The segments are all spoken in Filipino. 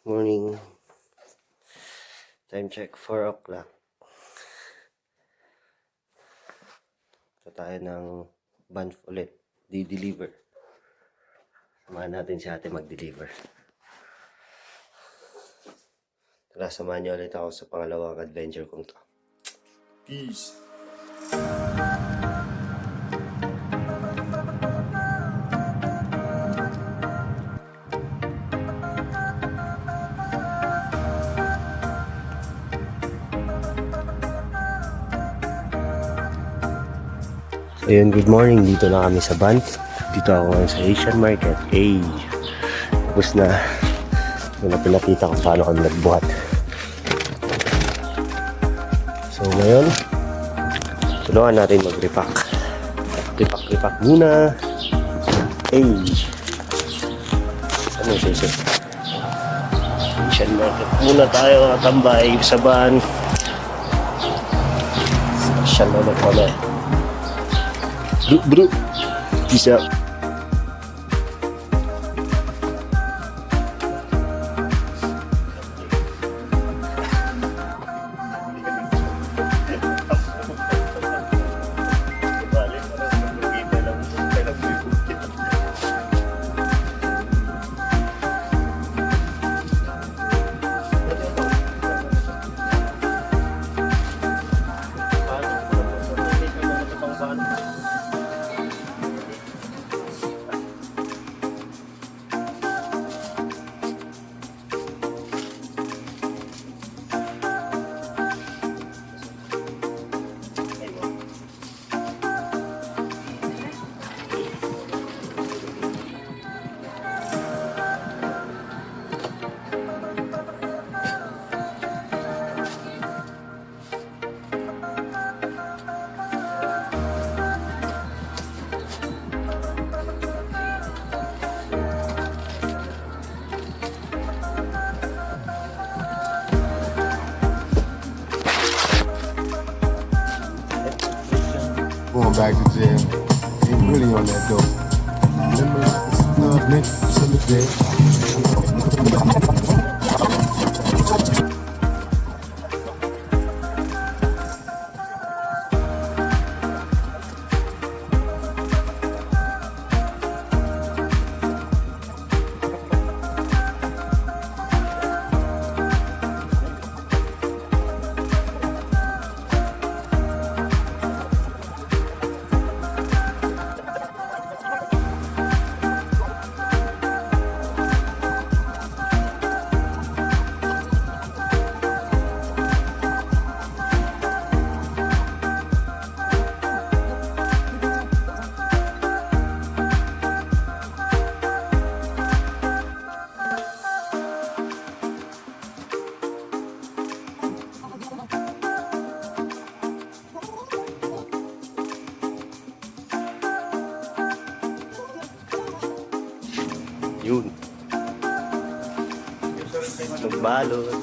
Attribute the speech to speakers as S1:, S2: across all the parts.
S1: Morning. Time check, 4 o'clock. Ito tayo ng Banff ulit. Di-deliver. Samahan natin si ate mag-deliver. Tara, samahan niyo ulit ako sa pangalawang adventure kong to. Peace! Ayun, good morning. Dito na kami sa Banff. Dito ako ngayon sa Asian Market. Hey! Tapos na. Ito na pinakita ko paano kami nagbuhat. So ngayon, tulungan natin mag-repack. Repack muna. Hey! Ano yung sisi? Asian Market muna tayo. Tambay sa Banff. Asian Market muna. Bro, peace out.
S2: Going back to jail. Ain't really on that dope. Remember next summer day.
S1: Yun. Nagbalot.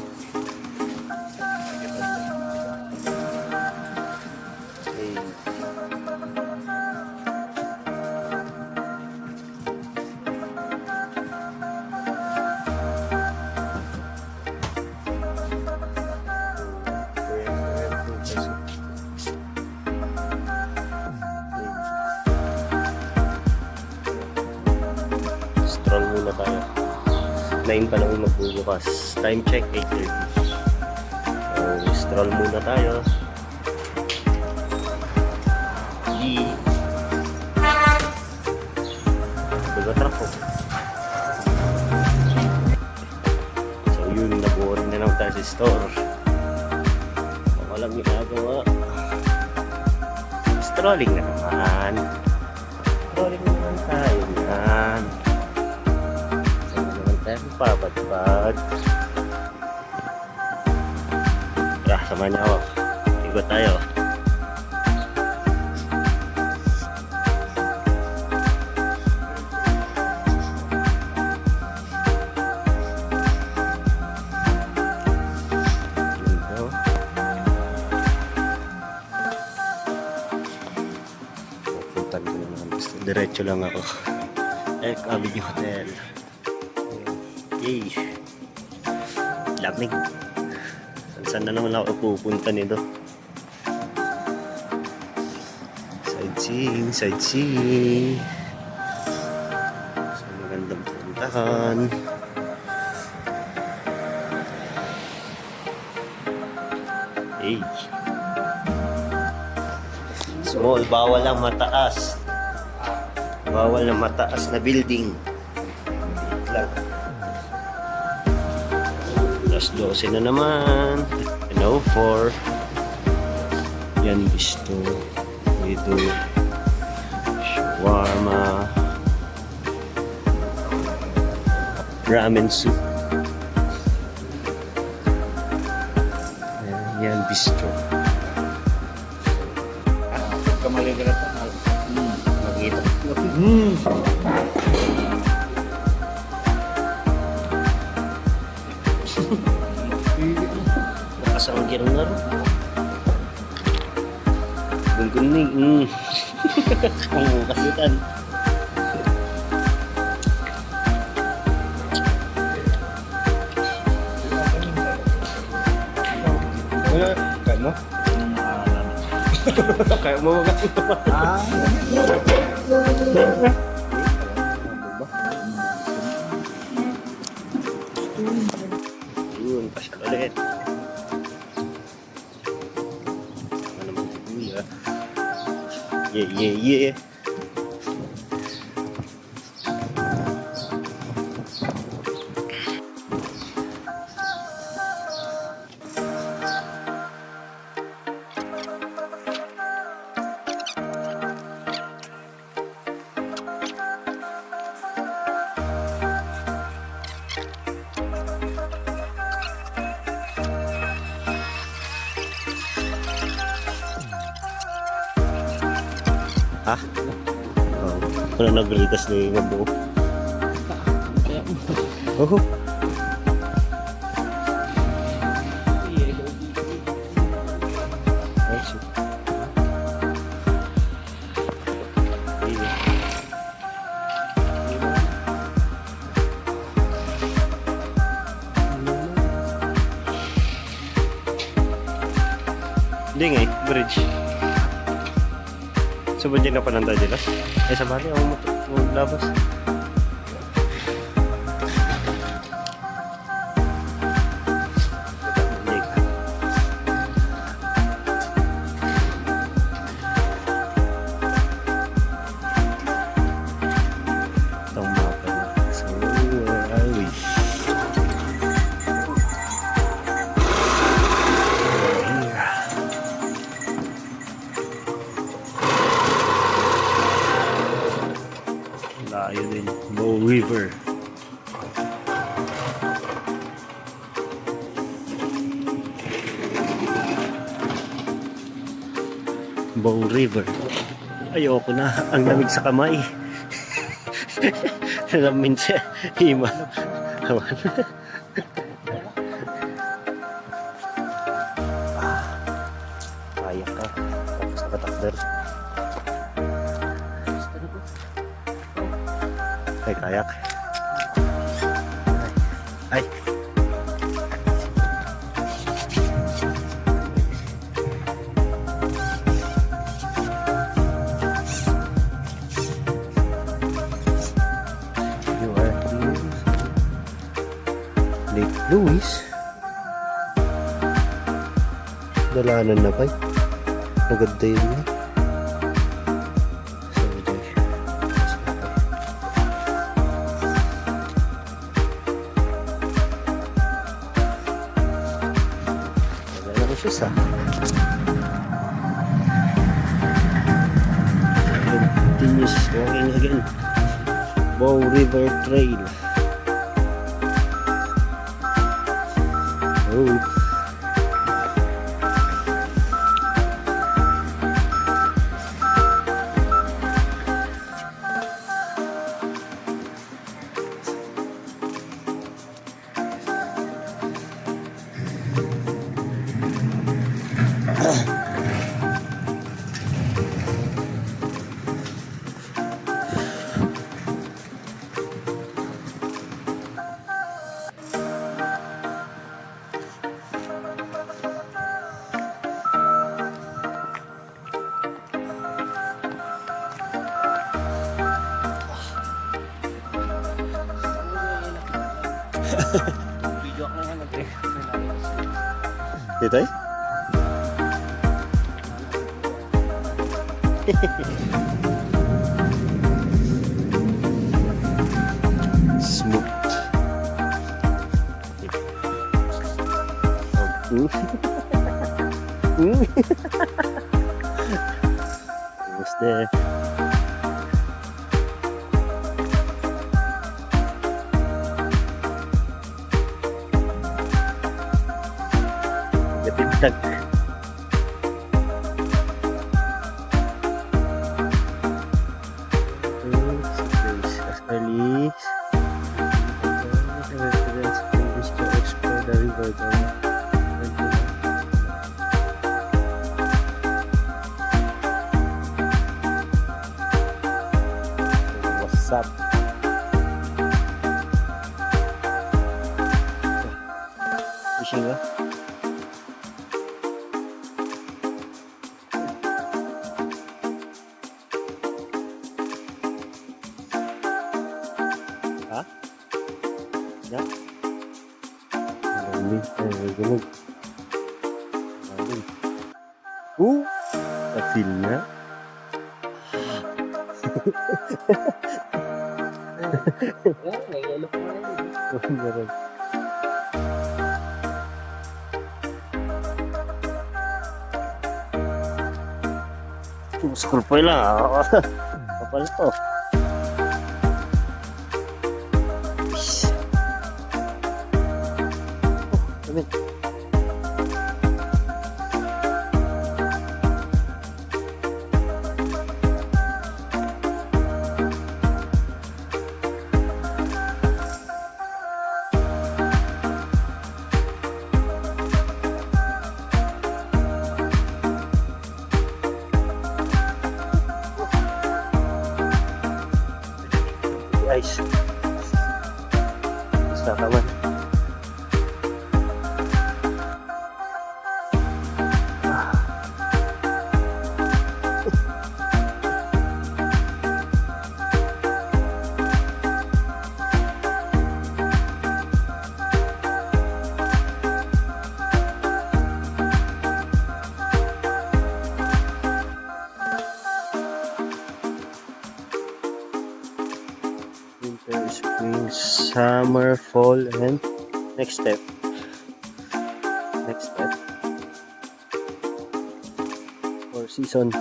S1: Hey. Stroll muna tayo. 9 pa lang magbubukas. Time check 8:30. So, stroll muna tayo. Truck ko. So yun, nabuo rin na lang tayo sa store. Walang ginagawa. Strolling na naman. Strolling naman tayo yan. Saan naman tayo papagpag. Tara, samahan niyo ako. Ikot tayo. Diretso lang ako. Elk Avenue Hotel. Yay! lamig. Saan na naman ako pupunta nito? Sightseeing, sightseeing. So, magandang puntahan. Hey. Small, bawal ang mataas. Bawal ang mataas na building. Lang. Alas 12 na naman. Hello, 4. Yan, gusto. Ito. Shawarma. Ramen soup. Yan, bistro.
S2: Kamaligalat na.
S1: Magita. Nakasang girang nga rin. Gungguning. Ang kasitan.
S2: Kaya mo?
S1: Kaya mo yun, pasyal ulit. Ano naman si Kuya? Yeah, yeah, yeah. Ha? Oh, ano naglitas na yung buo? Oh. Hindi nga eh, bridge. So, ba dyan ka pa nanda dila? Ay, sa bali, ako maglabas. Hindi ka. Itong mapa na. So, where are we? Layo din. Bow River. Bow River. Ayoko na. Ang lamig sa kamay. Lamin siya. Hima. Hawan. Kaya ka. Tapos nakatakder. Ay, kayak. Ay. You are here. Lake Louise. Dalanan na ba? Maganda yun eh. Shoes continuous walking again. Bow River Trail. Oh. Dito eh? Smooth. Gusto. Gatitag. Ascalis. Residents can wish to explore the river down. What's up? Fishing ba? Ha? Ya? Galing. Galing. Galing. Na-feel na? Meron. School po lang. Kapal to. Amin. Guys, basta ka man. Winter, spring, summer, fall, and next step. Next step. Four season.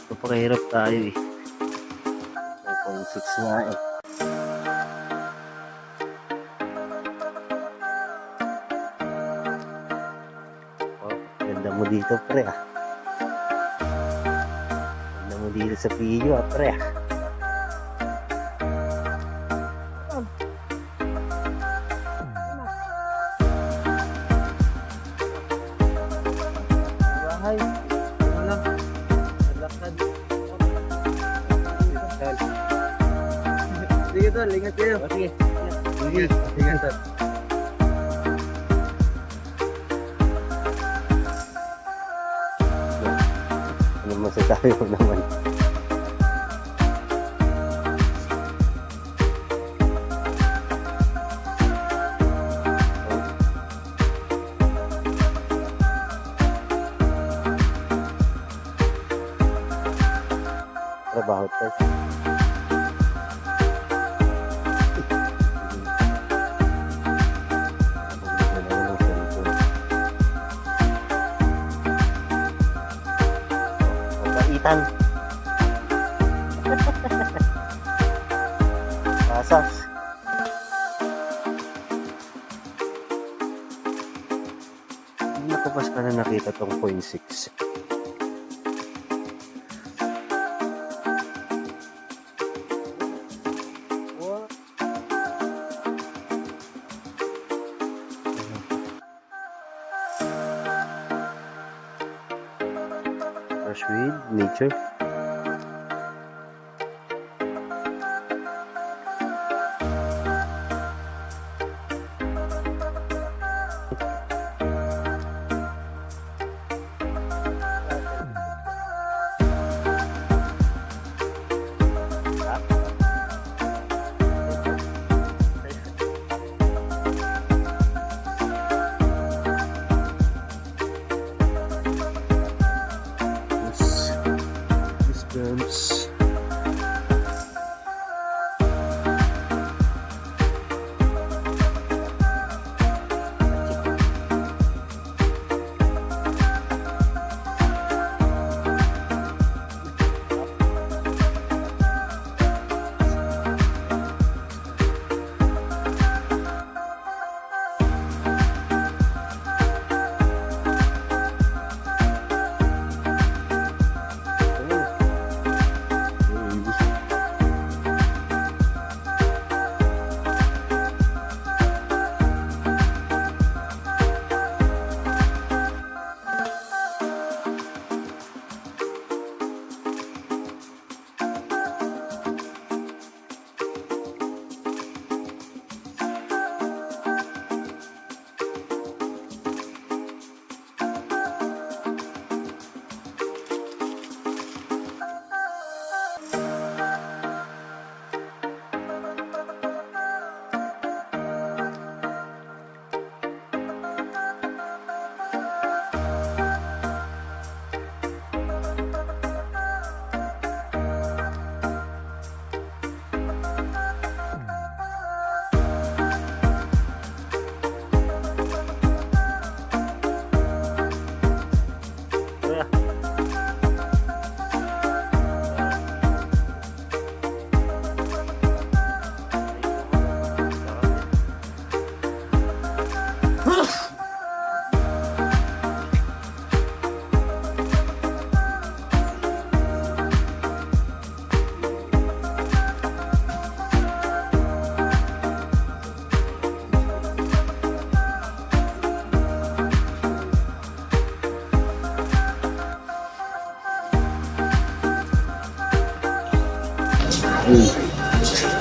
S1: Napakahirap tayo eh. 5.6 nga eh. Oh, ganda mo dito pre ah. Ganda mo dito sa video ah pre ah. Bahay. Ano? Nalakad. Sige tol, ingat kayo. Sige. Sige. Ingat tol. Ano masasabi mo naman? Trabaho tayo. Mabaitan. Pasas. Hindi ko pas ka na nakita tong 0.6. Fresh with nature.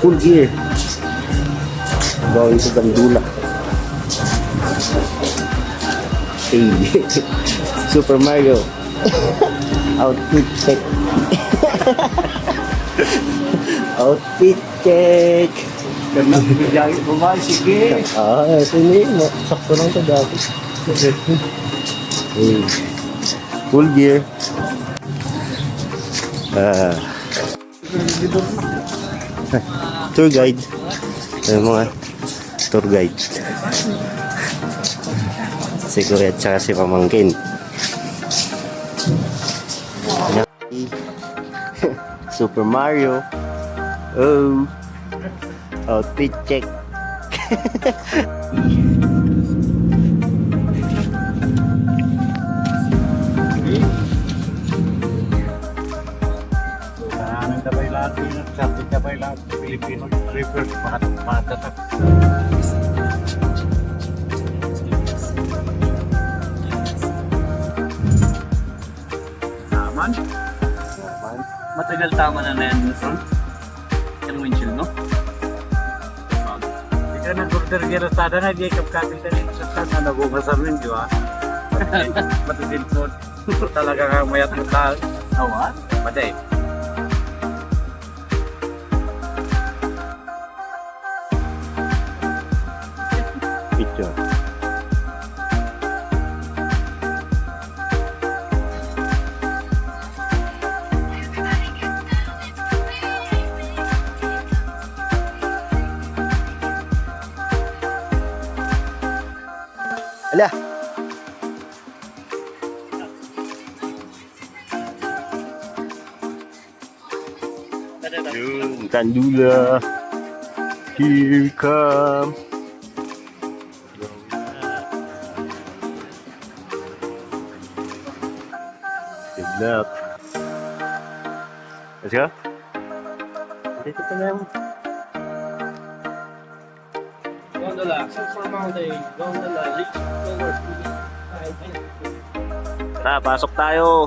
S1: Full gear. Going to Gandula. Hey. Super Mario. Outfit check. Outfit check.
S3: Karena bigyan mo sige.
S1: Ito na yun. Sakto lang ito dati. Hey. Full gear. Tour guide. Mga tour guide. Si Kuya at saka si Pamangkin. Super Mario. Oh. Outfit check.
S3: Sabay lahat yun. Sabay lahat. Pilipino river. Matatak. Naman? Matagal tama na yan sa front. Yung windshield, no? Hindi ka nag-order ginastada na. Di ka kapita rin sa taas na nabumasam yun, di ba? Matitin po. Talaga kang mayat mo taas. Awa? Matay.
S1: Picture. Ala. Yung Gandula. Here come. Kidnap. Let's go. Dito ka na.
S4: Gondola, Super Mountain, Gondola, Leach, Tower,
S1: Tara, pasok tayo.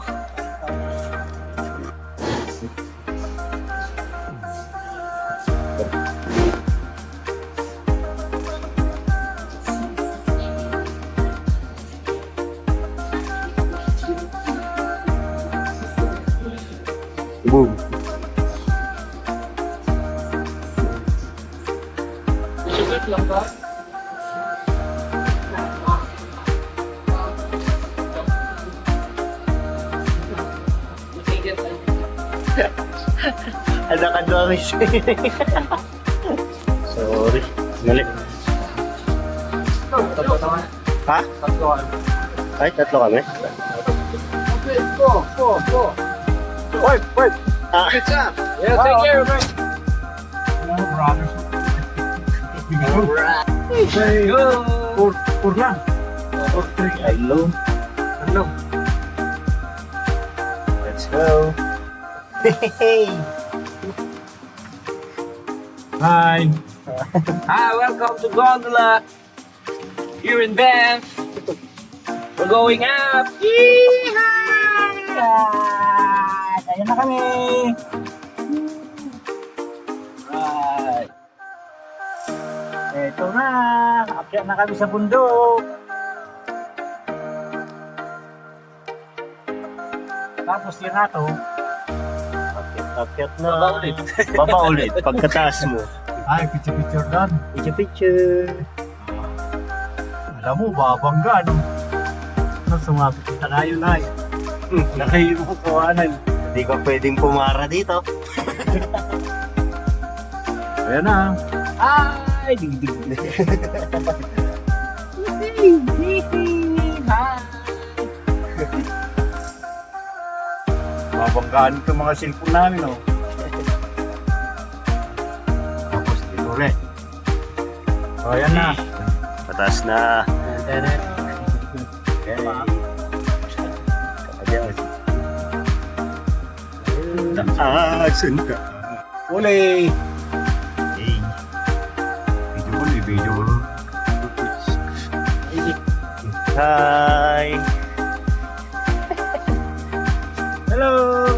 S1: Boom. Ada ka dami Sorry. Mali. Ha? Ay, tatlo kami?
S3: Wait, wait.
S1: Ah.
S4: Good job. Yeah, take care, man.
S3: No, brothers.
S4: Say,
S3: Pur lang. Pur 3.
S1: Hello.
S3: Hello.
S1: Let's go. Hey.
S3: Hi.
S4: hi, welcome to Gondola. Here in Banff. We're going up. Yeehaw!
S3: Ayan na kami.
S4: Right.
S3: Eto na. Akyat na kami sa bundok. Tapos yun na to.
S1: Akyat na.
S4: Baba ulit.
S1: Baba ulit. Pagkataas mo.
S3: Ay, picture doon.
S1: Picture.
S3: Alam mo, babangga, no? Sumapit kita tayo na eh. Nakahiyo mo kawanan.
S1: Hindi ka pwedeng pumara dito.
S3: Ayan na.
S4: Ay, dig.
S3: Babanggaan ito mga cellphone namin, no? Tapos dito ulit. So, ayan na.
S1: Pataas na. Sunda.
S3: Uli!
S1: Hey.
S3: Video uli.
S1: Hi.
S3: Hello!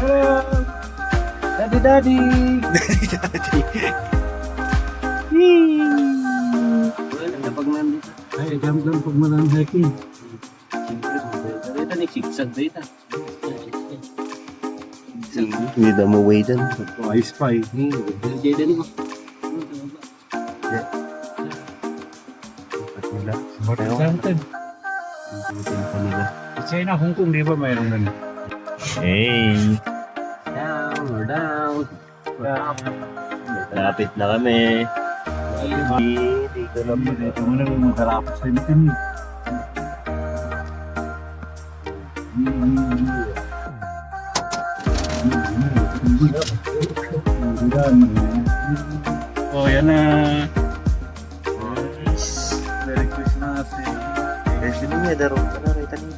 S3: Hello! Daddy, daddy!
S4: Kapag nandito.
S3: Ay, jump lang pag malang hiking.
S4: Dito ni sigsag dito.
S1: With the way dun.
S3: I spy.
S4: Dito mo.
S3: Something. Sa China, Hong Kong, di ba mayroong ganun?
S1: Hey.
S4: Down or down.
S1: Lapit na kami. Dito na po.
S3: Ito mo na lang makalapos sa imitin. Oh, yan na. Merry Christmas.
S1: Kasi niya, daro ka na rin tanin.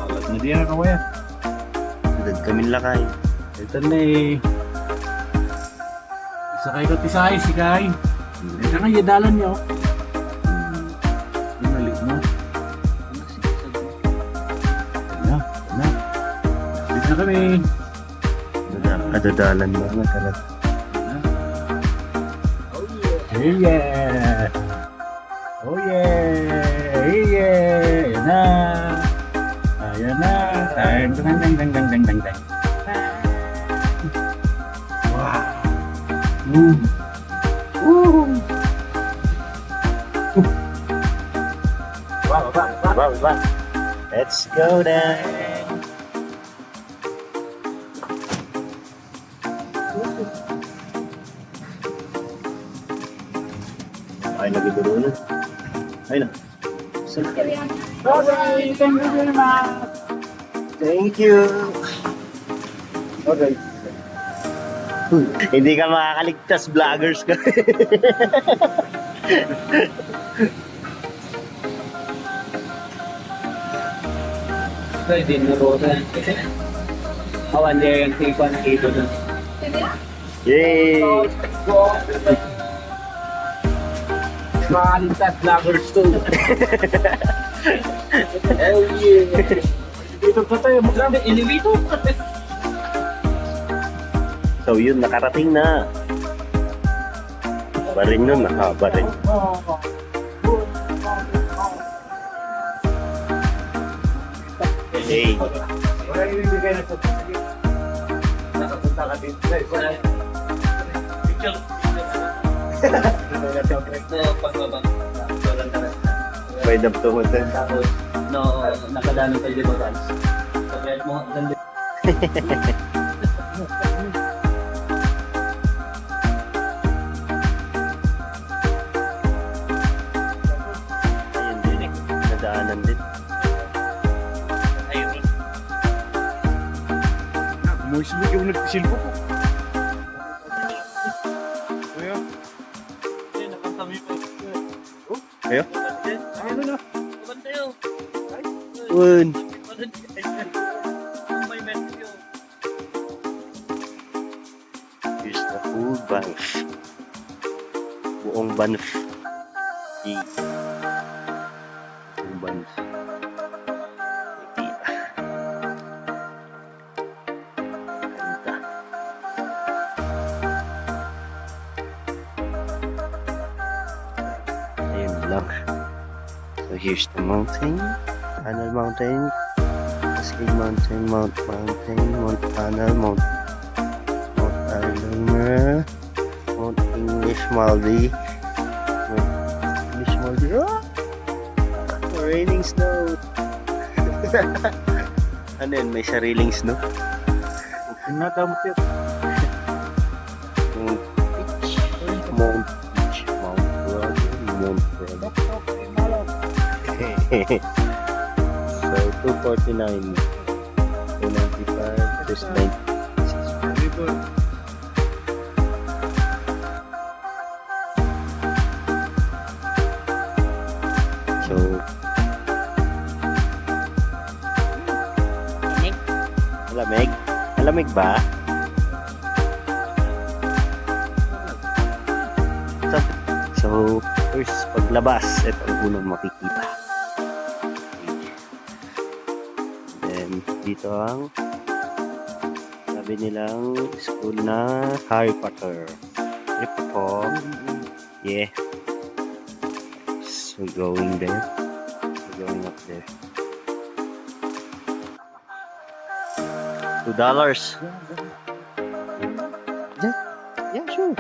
S3: Alat na diyan ako yan.
S1: Dad kami lakay.
S3: Ito na eh. Isa kayo ko tisay, si Kai. Ito nga, yadalan niyo. Malik mo. Na. Dito na kami.
S1: Adadalan mo na talaga.
S3: Oh yeah! Oh yeah! Yeah! Ayan na! Ayan na! Dang dang dang dang dang dang dang dang. Wow!
S1: Wow. Let's go then. Ay, nagiduro na. Ay na.
S3: Alright, thank you very much!
S1: Thank you. Okay. Hindi ka makakaligtas, vloggers ka.
S4: Pwede mo roda. Awan niya yung tigwan dito na.
S1: Yay!
S4: Makaligtas vloggers too.
S3: Oh yeah! Dito pa tayo, maganda.
S4: Elevator.
S1: So yun, nakarating na. Ba rin yun, nakaba rin. Hey!
S3: Wala yung ibigay na ito. Nakapunta ka dito.
S4: Picture. Pagbaba.
S1: Pwede to mo din.
S4: Tapos, no, nakadano tayo dito guys. Sabi mo, ganda.
S1: Ayun din eh, nadaanan din.
S4: Ayun.
S3: Moismo yung nagpisilpo ko. Kuya?
S1: Ayo?
S3: Ano na?
S1: Yun! Here's the whole Banff. Buong Banff. Buong Banff. Nakikita. Ganda. Ayun lang. So here's the mountain. Anal Mountain. Cascade Mountain, Mount Anal, Mount Almer, Mount English Maldi. Ah! Raining snow. Ano yun? May sariling snow?
S3: Pinadamot yun.
S1: Mount Beach. Mount Brother. So 249, 295, just 96. So, malamig? Malamig ba? So, first paglabas, ito ang unang makikita. Then, dito ang sabi nilang school na Harry Potter. Trip ako. Yeah. So, going there. We're going up there. $2. Diyan? Yeah, sure.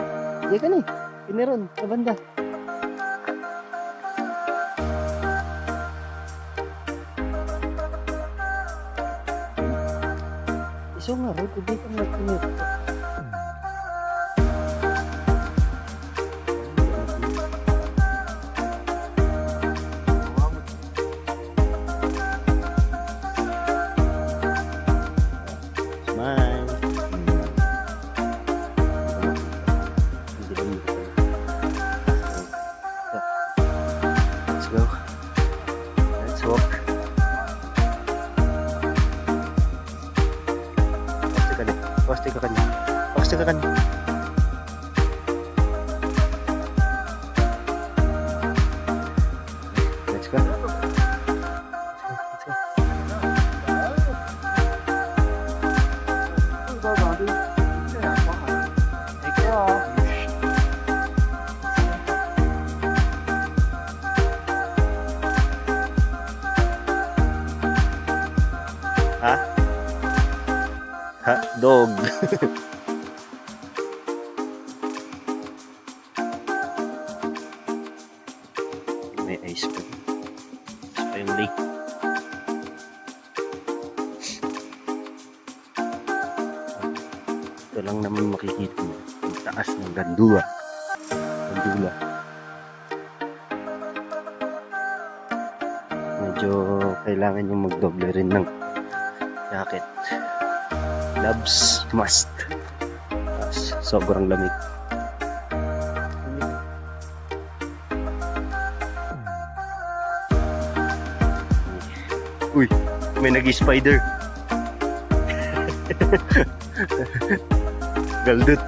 S1: Diyan ka na eh. Piniron, sa banda. Iso nga, Rod. Hindi ka mag-pinir. Smile. Let's go. Let's walk. Pasti ka kanya. Pasti ka kanya. Let's go. Let's go. Ha? Ha? Dog. May ice pa. Ice pa yung lake. Ito lang naman makikita mo. Ang taas ng Gandula. Gandula. Medyo kailangan yung magdoble rin ng jacket. Gloves must. Tapos, sobrang lamig. Uy, may nag-spider. Galdut.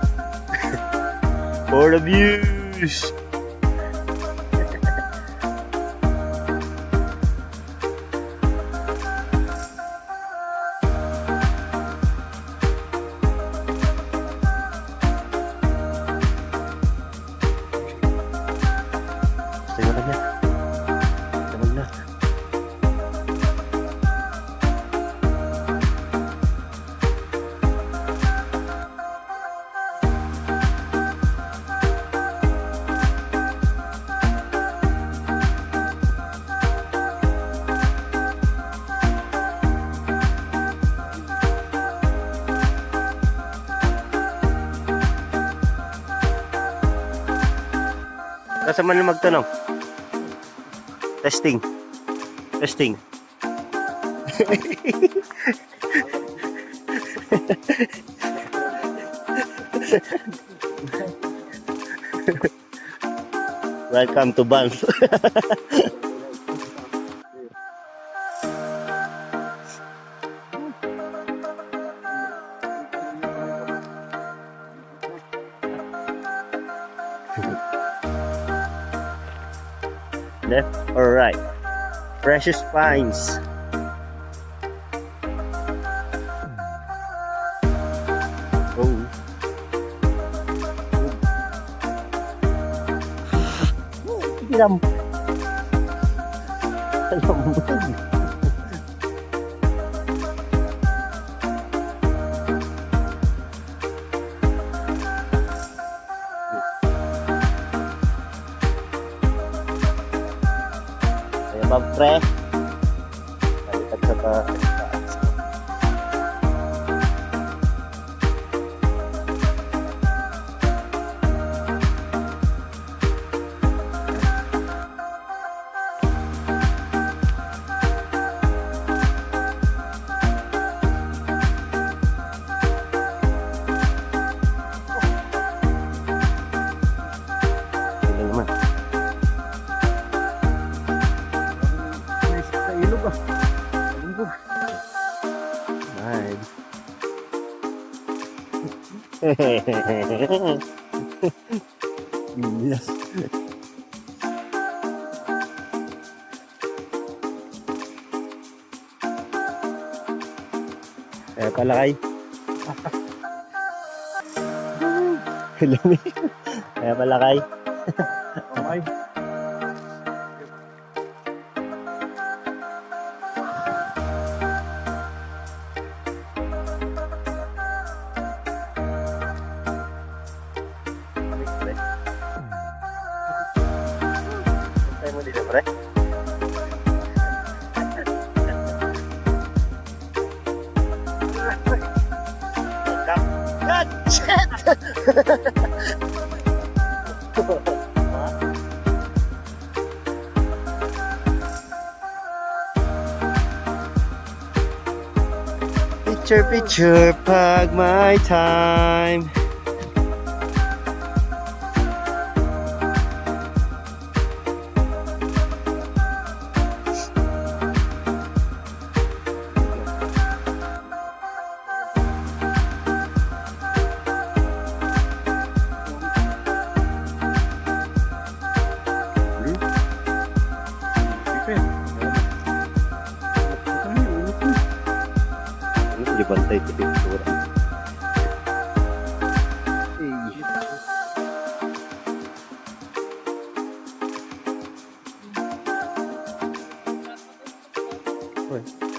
S1: For the views. Tingnan ka niya. Tamag na. Nasa man lang magtanong. Testing. Testing. Welcome to Banff. Left or right? Precious Pines. Oh. Hiram. Lambot. Kaya Bob Pre, baliktad sa taas. Ito naman. Yes. Kaya pala kay. Lamig. Kaya pala kay.
S3: Okay.
S1: Tayo mo dito, pre. God, shit! Picture, picture, pag my time. Hindi bantay sa picture.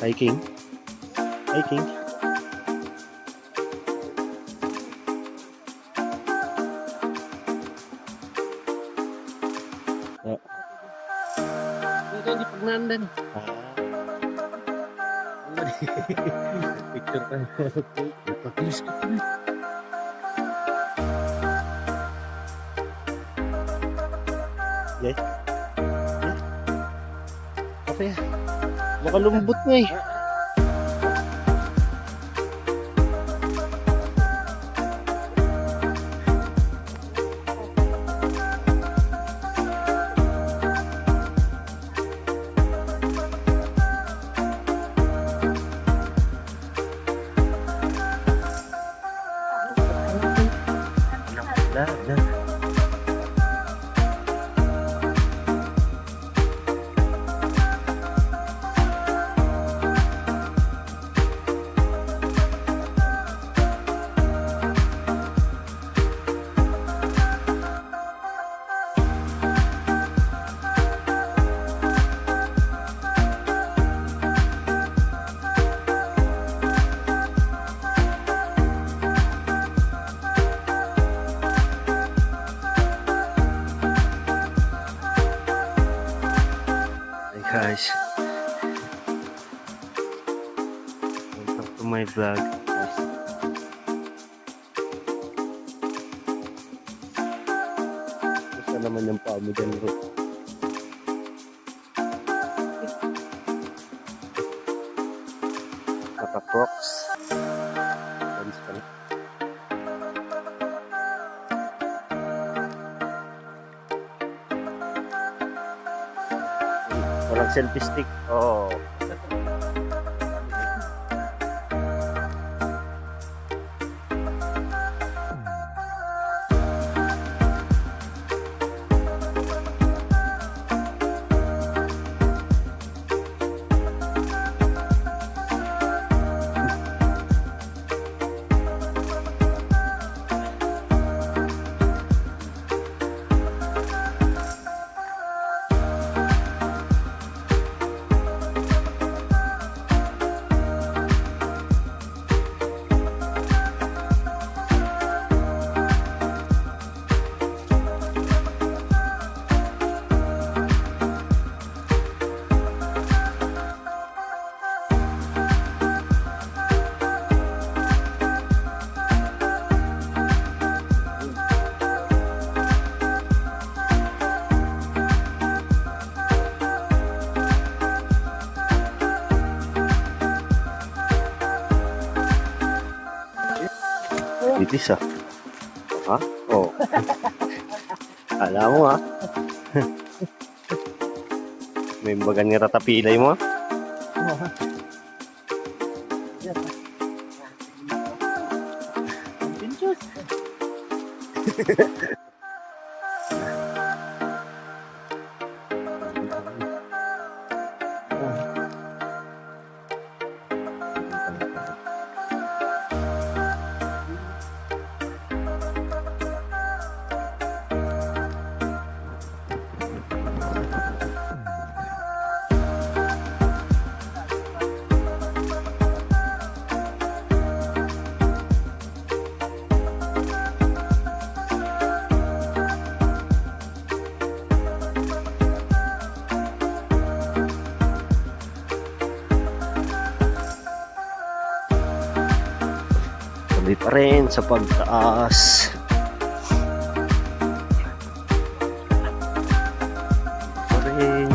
S1: Hiking. Hiking.
S4: Ito di pagnandan.
S1: Picture tayo. Nagpakilis ka pa. Yes. Kape. Nakalumbot na eh. Na. Guys, welcome to my vlog. Gusto naman yung paa mo dyan, bro. Naka-crocs. Pants pa na. Walang selfie stick. Oh. Bitis ah. Ha? Oo. Alam mo ah. May bagan nga tatapilay mo ah. Tuloy pa rin sa pagtaas. Pa rin.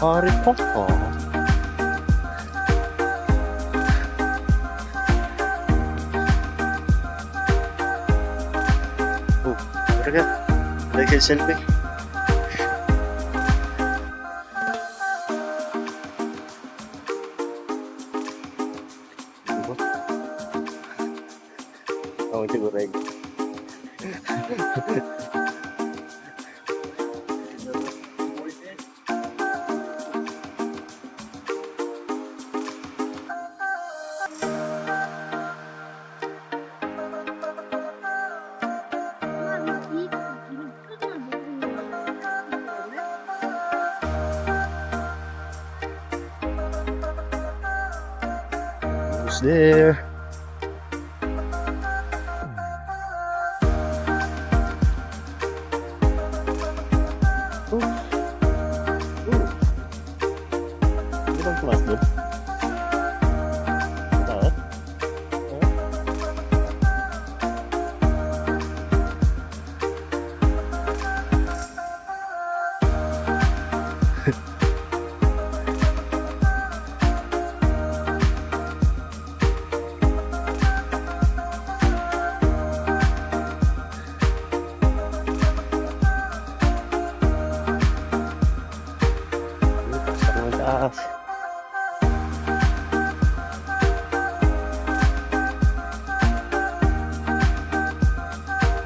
S1: Harry Potter. Mereka lagi selfie. Oh, siguro rin. Who's there? Oh. Oh. Ano bang class doon? Mataas? Taas.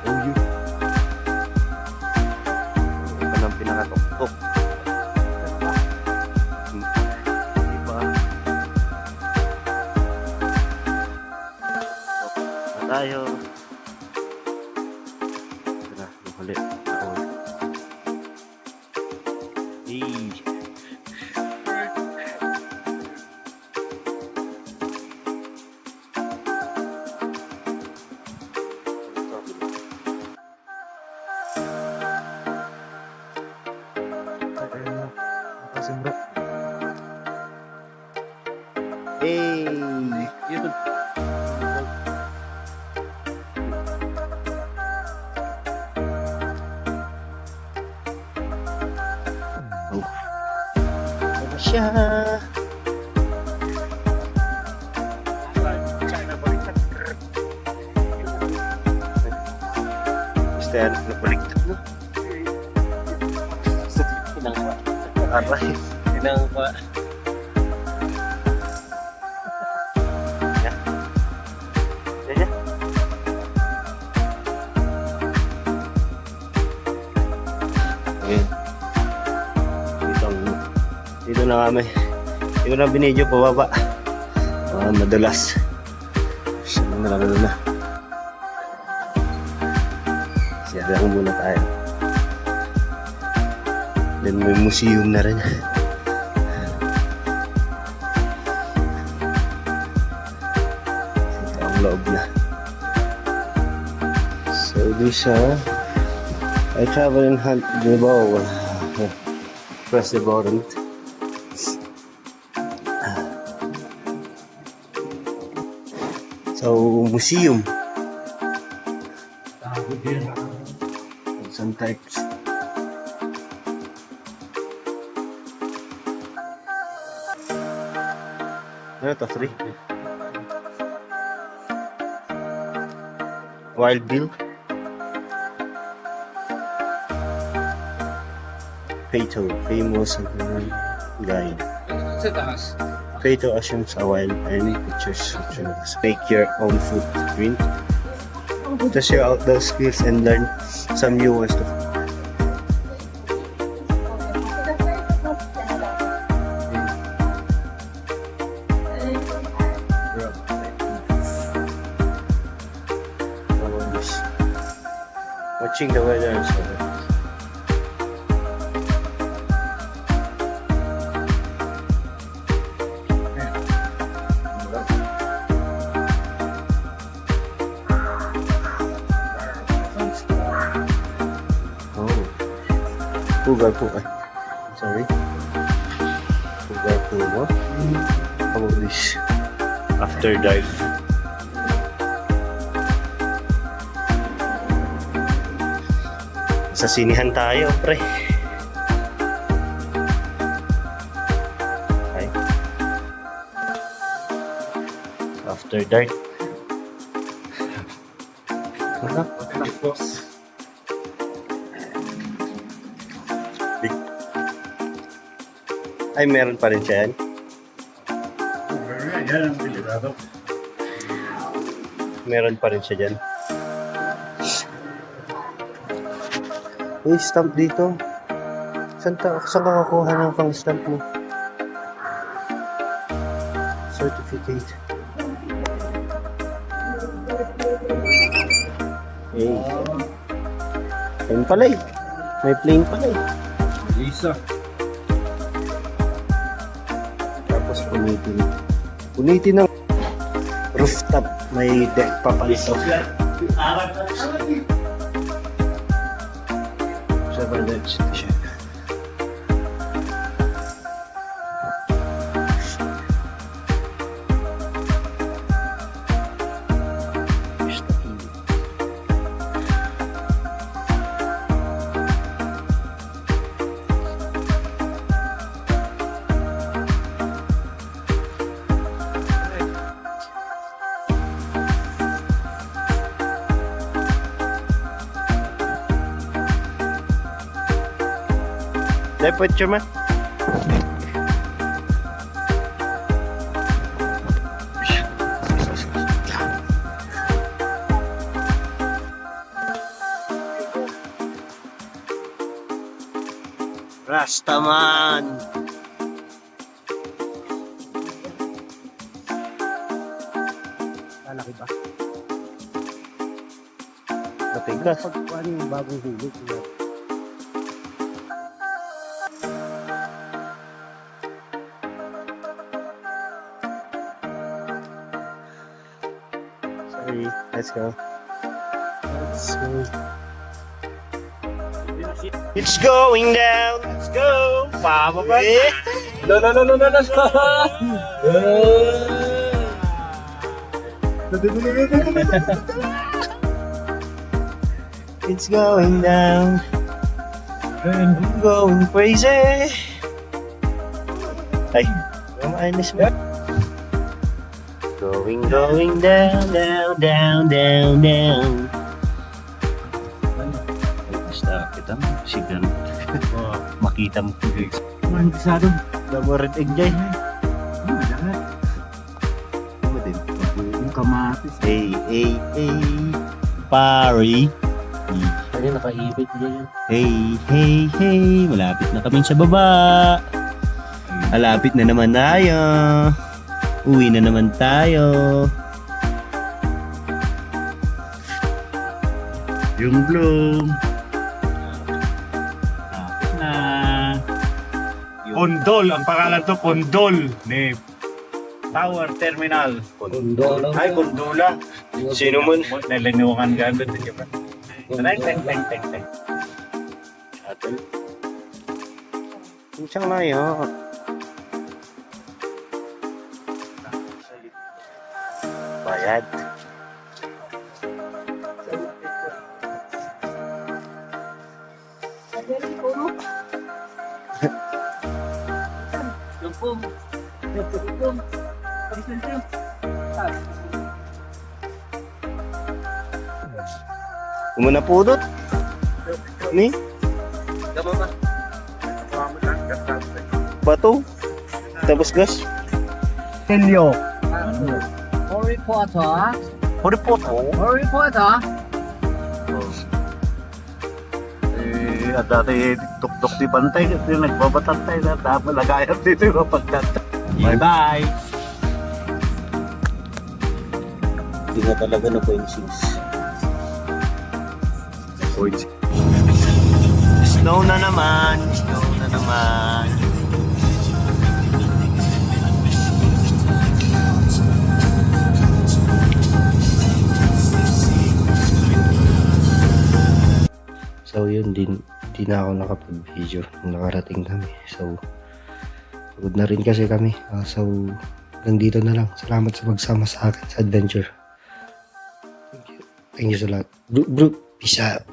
S1: Oh, yun. Ito lang pinakatuktok. Diba? Na tayo. Ito na, huli. Hey. Hey, yun. Oh. Ano siya? Basta yan, nabaligtad na. Aray.
S4: Tinang pa.
S1: Yan. Okay. Dito na kami. Dito na binidyo pababa. Madalas. Saan na lang na. Siya lang muna tayo. Then may museum na rin. Ito ang loob na. So this I travel and hunt the bow. Press the button. So museum. Some types. Ano ito? 3? Wild Bill. Fato, famous guide.
S4: Sa taas.
S1: Fato assumes a while and pictures. Make your own footprint. Test your outdoor skills and learn some new ones to watching the weather and so on. Oh. Pugar po ay. Sorry. Pugar po mo. How about this? After dark. Sa sinihan tayo, pre. Ay. After dark. Wala. Ay, meron pa rin siya yan.
S3: Yan ang delikado.
S1: Meron pa rin siya dyan. May stamp dito. Saan ka kakuha ng pang-stamp mo? Certificate. Hey. Plain pala eh. May plain pala eh.
S3: Isa.
S1: Tapos punitin. Punitin ng rooftop. May deck pa pala ito. Chevrolet siya. Dapat cuma. Rastaman. Malaki ba? Matigas. Pagkuhan yung bagong hulog. Sorry, let's go. Let's go. It's going down. Let's go. Pababa.
S3: No.
S1: It's going down. I'm going crazy. Ay, ayos mo. Going down. Basta kita mo, sigan. Makita mo.
S3: Ang bisado.
S1: Damo red egg dyan. Ano din?
S3: Yung kamatis.
S1: Hey. Pari.
S4: Ano nakaibig dyan?
S1: Hey. Malapit na kami sa baba. Malapit na naman tayo. Uwi na naman tayo. Yung bloom.
S3: Na. Pondol. Ang pangalan to, Pondol. Ni Tower Terminal.
S4: Gondola.
S3: Ay, Gondola.
S1: Sino mo?
S3: Nalinukan ganda. Diba? Teng.
S1: Atal. Siyang layo. Bayad. Umuna pudot. Ni? bato. Tapos gas.
S3: Helyo.
S4: Reporter.
S3: Huri po to.
S4: Reporter.
S3: At dati tuk-tuk di bantay kasi nagbabatantay na malagayan dito yung pagkanta. Bye-bye!
S1: Hindi na talaga na 0.6. Snow na naman. Snow na naman. So yun, di na ako nakapag-video nung nakarating kami. So, pagod na rin kasi kami. So, hanggang dito na lang. Salamat sa magsama sa akin sa adventure. Thank you sa lahat. Bro, peace out.